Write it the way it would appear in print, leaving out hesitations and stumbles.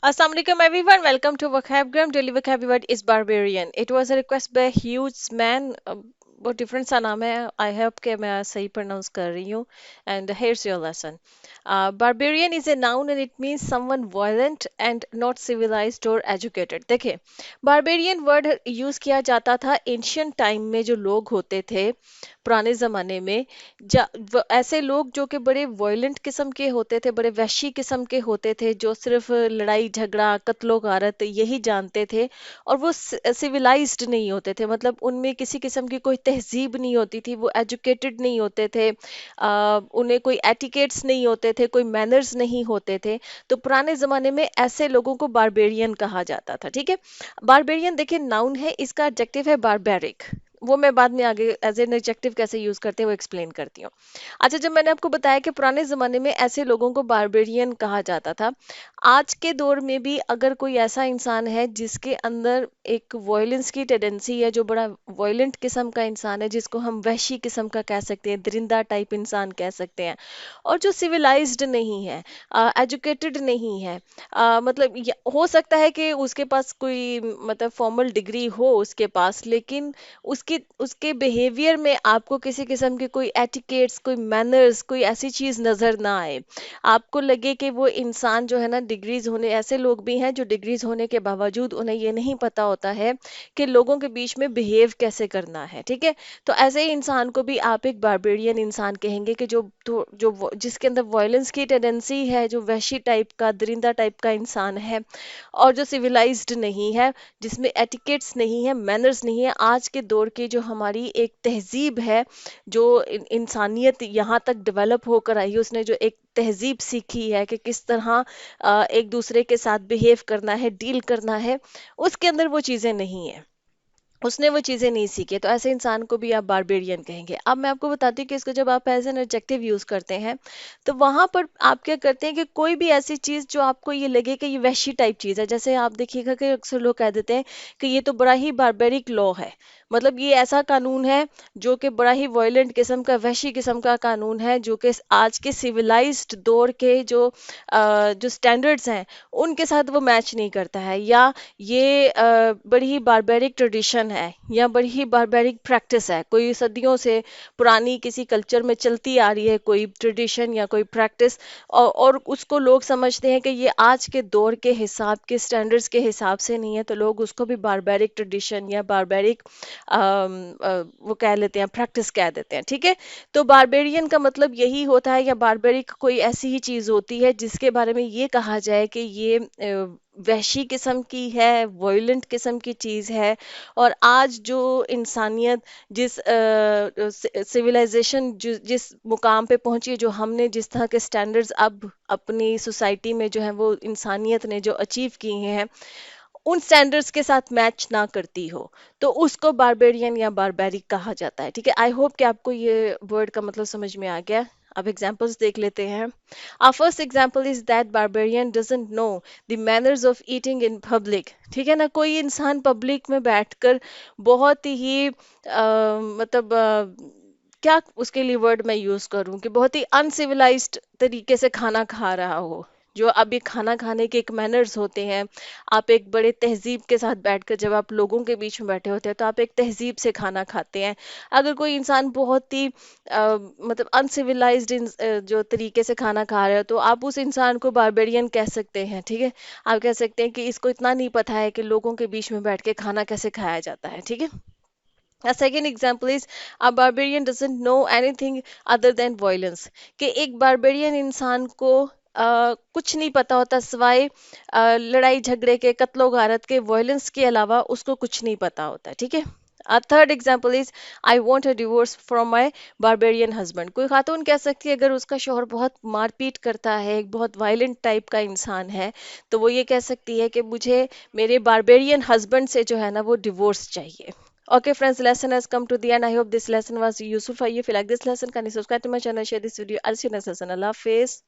Assalamu alaikum everyone. Welcome to Vocabgram. Daily vocabulary is barbarian. It was a request by Hughes man. बहुत different सा नाम है. I hope कि मैं सही प्रोनाउंस कर रही हूँ. And here's your lesson. Barbarian is a noun and it means someone violent and not civilized or educated. देखिए, barbarian वर्ड यूज किया जाता था एंशियंट टाइम में. जो लोग होते थे पुराने ज़माने में, ऐसे लोग जो कि बड़े वॉयलेंट किस्म के होते थे, बड़े वहशी किस्म के होते थे, जो सिर्फ लड़ाई झगड़ा कत्लो गारत यही जानते थे. और वो सिविलाइज्ड नहीं होते थे, मतलब उनमें किसी किस्म की कोई तहजीब नहीं होती थी, वो एजुकेटेड नहीं होते थे. उन्हें कोई एटिकेट्स नहीं होते थे, कोई मैनर्स नहीं होते थे. तो पुराने ज़माने में ऐसे लोगों को बारबेरियन कहा जाता था. ठीक है. बारबेरियन देखिए नाउन है, इसका एडजेक्टिव है बारबेरिक. वो मैं बाद में आगे एज एन एडजेक्टिव कैसे यूज करते हैं वो एक्सप्लेन करती हूँ. अच्छा, जब मैंने आपको बताया कि पुराने जमाने में ऐसे लोगों को बारबेरियन कहा जाता था, आज के दौर में भी अगर कोई ऐसा इंसान है जिसके अंदर एक वॉयलेंस की टेंडेंसी है, जो बड़ा वॉयलेंट किस्म का इंसान है, जिसको हम वहशी किस्म का कह सकते हैं, दरिंदा टाइप इंसान कह सकते हैं, और जो सिविलाइज्ड नहीं है, एजुकेटेड नहीं है, मतलब हो सकता है कि उसके पास कोई मतलब फॉर्मल डिग्री हो उसके पास, लेकिन उसके उसके बिहेवियर में आपको किसी किस्म के कोई एटिकेट्स, कोई मैनर्स, कोई ऐसी चीज नजर ना आए. आपको लगे कि वो इंसान जो है ना, डिग्रीज होने, ऐसे लोग भी हैं जो डिग्रीज होने के बावजूद उन्हें ये नहीं पता होता है कि लोगों के बीच में बिहेव कैसे करना है. ठीक है. तो ऐसे ही इंसान को भी आप एक बारबेरियन इंसान कहेंगे कि जिसके अंदर वायलेंस की टेंडेंसी है, जो वहशी टाइप का दरिंदा टाइप का इंसान है, और जो सिविलाइज्ड नहीं है, जिसमें एटिकेट्स नहीं है, मैनर्स नहीं है. आज के दौर की जो हमारी एक तहजीब है, जो इंसानियत यहाँ तक डेवलप होकर आई है, उसने जो एक तहजीब सीखी है कि किस तरह एक दूसरे के साथ बिहेव करना है, डील करना है, उसके अंदर वो चीज़ें नहीं है. उसने वो चीज़ें नहीं सीखी. तो ऐसे इंसान को भी आप बारबेरियन कहेंगे. अब मैं आपको बताती हूँ कि इसको जब आप एज एन एडजेक्टिव यूज़ करते हैं, तो वहां पर आप क्या करते हैं कि कोई भी ऐसी चीज़ जो आपको ये लगे कि ये वैशी टाइप चीज़ है, जैसे आप देखिएगा कि अक्सर लोग कह देते हैं कि ये तो बड़ा ही बारबेरिक लॉ है, मतलब ये ऐसा कानून है जो कि बड़ा ही वायलेंट किस्म का, वहशी किस्म का कानून है, जो कि आज के सिविलाइज्ड दौर के जो स्टैंडर्ड्स हैं उनके साथ वो मैच नहीं करता है, या ये बड़ी ही बारबेरिक ट्रेडिशन है, या बड़ी ही बारबेरिक प्रैक्टिस है, कोई सदियों से पुरानी किसी कल्चर में चलती आ रही है कोई ट्रेडिशन या कोई प्रैक्टिस, और उसको लोग समझते हैं कि ये आज के दौर के हिसाब के स्टैंडर्ड्स के हिसाब से नहीं है, तो लोग उसको भी बारबेरिक ट्रेडिशन या बारबेरिक वो कह लेते हैं, प्रैक्टिस कह देते हैं. ठीक है. तो बारबेरियन का मतलब यही होता है, या बारबेरिक कोई ऐसी ही चीज होती है जिसके बारे में ये कहा जाए कि ये वहशी किस्म की है, वॉयलेंट किस्म की चीज है. और आज जो इंसानियत जिस सिविलाइजेशन जिस मुकाम पे पहुंची है, जो हमने जिस तरह के स्टैंडर्ड्स अब अपनी सोसाइटी में जो है वो इंसानियत ने जो अचीव किए हैं, उन स्टैंडर्ड्स के साथ मैच ना करती हो, तो उसको बारबेरियन या बारबेरिक कहा जाता है. ठीक है. आई होप कि आपको ये वर्ड का मतलब समझ में आ गया. अब एग्जाम्पल्स देख लेते हैं. Our first example is that barbarian doesn't know the manners of eating in public. ठीक है ना. कोई इंसान पब्लिक में बैठकर बहुत ही मतलब क्या उसके लिए वर्ड मैं यूज करूं, कि बहुत ही अनसिविलाइज्ड तरीके से खाना खा रहा हो. जो अब ये खाना खाने के एक मैनर्स होते हैं, आप एक बड़े तहजीब के साथ बैठकर जब आप लोगों के बीच में बैठे होते हैं तो आप एक तहजीब से खाना खाते हैं. अगर कोई इंसान बहुत ही मतलब अनसिविलाइज्ड जो तरीके से खाना खा रहे हो, तो आप उस इंसान को बारबेरियन कह सकते हैं. ठीक है. आप कह सकते हैं कि इसको इतना नहीं पता है कि लोगों के बीच में बैठ के खाना कैसे खाया जाता है. ठीक है. A second example is a barbarian doesn't know anything other than violence. कि एक बारबेरियन इंसान को कुछ नहीं पता होता सिवाय लड़ाई झगड़े के, कत्लो गारत के, वायलेंस के अलावा उसको कुछ नहीं पता होता. ठीक है. A third example is I want a divorce from my barbarian husband. कोई खातून कह सकती है अगर उसका शौहर बहुत मारपीट करता है, एक बहुत वायलेंट टाइप का इंसान है, तो वो ये कह सकती है कि मुझे मेरे बारबेरियन हस्बैंड से जो है ना वो डिवोर्स चाहिए. Okay, friends, lesson has come to the end. I hope this lesson was useful for you. If you like this lesson, can you subscribe to my channel, share this video. I'll see you next lesson. Allah Hafiz.